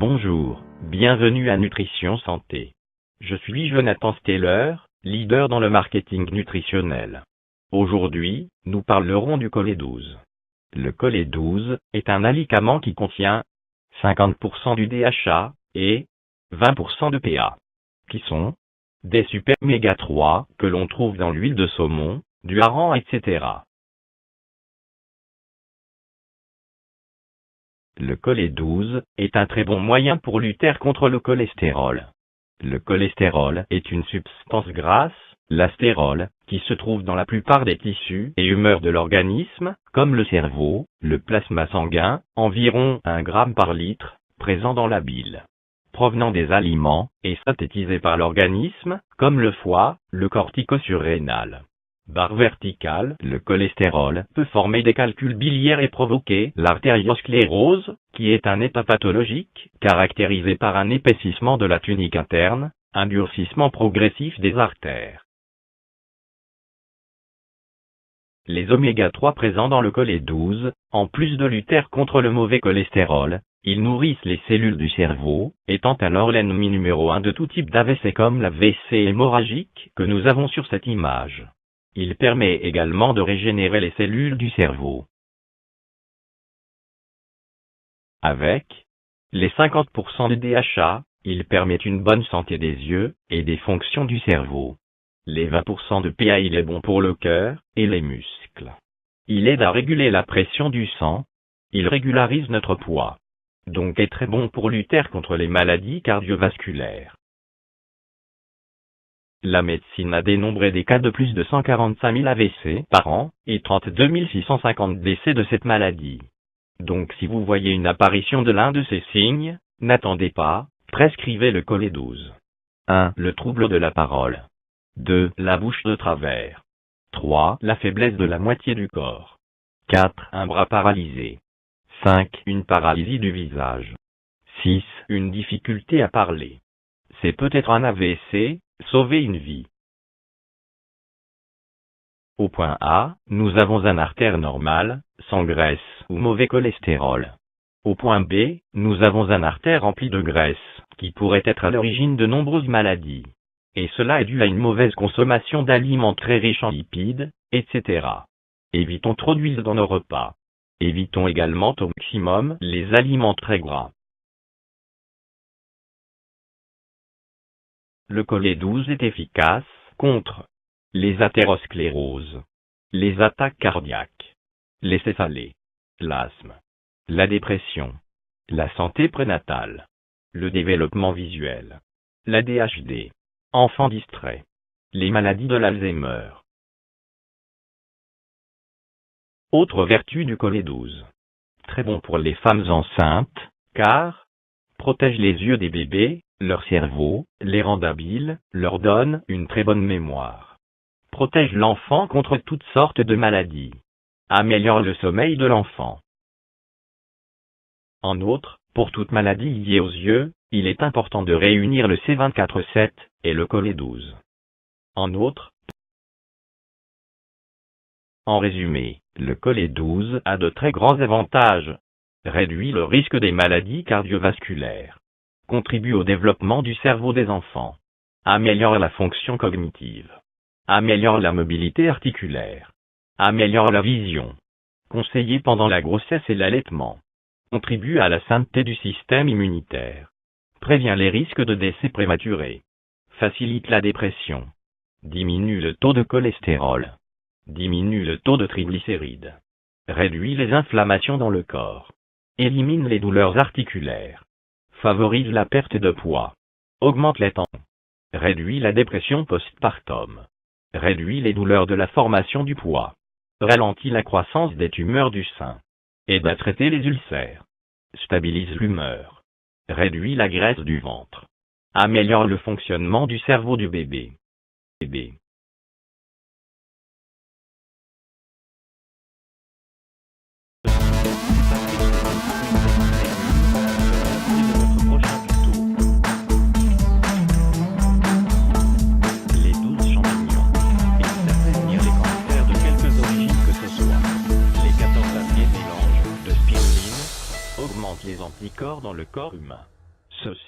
Bonjour, bienvenue à Nutrition Santé. Je suis Jonathan Steller, leader dans le marketing nutritionnel. Aujourd'hui, nous parlerons du Cholé12. Le Cholé12 est un alicament qui contient 50% du DHA et 20% de PA, qui sont des super oméga 3 que l'on trouve dans l'huile de saumon, du hareng, etc. Le Cholé12 est un très bon moyen pour lutter contre le cholestérol. Le cholestérol est une substance grasse, la stérol, qui se trouve dans la plupart des tissus et humeurs de l'organisme, comme le cerveau, le plasma sanguin, environ 1 gramme par litre, présent dans la bile, provenant des aliments, et synthétisé par l'organisme, comme le foie, le cortico surrénal. Barre verticale, le cholestérol peut former des calculs biliaires et provoquer l'artériosclérose, qui est un état pathologique, caractérisé par un épaississement de la tunique interne, un durcissement progressif des artères. Les oméga 3 présents dans le Cholé12, en plus de lutter contre le mauvais cholestérol, ils nourrissent les cellules du cerveau, étant alors l'ennemi numéro 1 de tout type d'AVC comme l'AVC hémorragique que nous avons sur cette image. Il permet également de régénérer les cellules du cerveau. Avec les 50% de DHA, il permet une bonne santé des yeux et des fonctions du cerveau. Les 20% de PA, il est bon pour le cœur et les muscles. Il aide à réguler la pression du sang. Il régularise notre poids. Donc est très bon pour lutter contre les maladies cardiovasculaires. La médecine a dénombré des cas de plus de 145 000 AVC par an, et 32 650 décès de cette maladie. Donc si vous voyez une apparition de l'un de ces signes, n'attendez pas, prescrivez le Cholé12. 1. Le trouble de la parole. 2. La bouche de travers. 3. La faiblesse de la moitié du corps. 4. Un bras paralysé. 5. Une paralysie du visage. 6. Une difficulté à parler. C'est peut-être un AVC. Sauver une vie. Au point A, nous avons un artère normale, sans graisse ou mauvais cholestérol. Au point B, nous avons un artère rempli de graisse, qui pourrait être à l'origine de nombreuses maladies. Et cela est dû à une mauvaise consommation d'aliments très riches en lipides, etc. Évitons trop d'huile dans nos repas. Évitons également au maximum les aliments très gras. Le Cholé12 est efficace contre les athéroscléroses, les attaques cardiaques, les céphalées, l'asthme, la dépression, la santé prénatale, le développement visuel, l'ADHD, enfants distraits, les maladies de l'Alzheimer. Autre vertu du Cholé12. Très bon pour les femmes enceintes, car protège les yeux des bébés, leur cerveau, les rend habiles, leur donne une très bonne mémoire. Protège l'enfant contre toutes sortes de maladies. Améliore le sommeil de l'enfant. En outre, pour toute maladie liée aux yeux, il est important de réunir le C24-7 et le Cholé12. En outre, en résumé, le Cholé12 a de très grands avantages. Réduit le risque des maladies cardiovasculaires. Contribue au développement du cerveau des enfants. Améliore la fonction cognitive. Améliore la mobilité articulaire. Améliore la vision. Conseillé pendant la grossesse et l'allaitement. Contribue à la sainteté du système immunitaire. Prévient les risques de décès prématurés. Facilite la dépression. Diminue le taux de cholestérol. Diminue le taux de triglycérides. Réduit les inflammations dans le corps. Élimine les douleurs articulaires. Favorise la perte de poids. Augmente les temps. Réduit la dépression postpartum. Réduit les douleurs de la formation du poids. Ralentit la croissance des tumeurs du sein. Aide à traiter les ulcères. Stabilise l'humeur. Réduit la graisse du ventre. Améliore le fonctionnement du cerveau du bébé. Les anticorps dans le corps humain. Ceci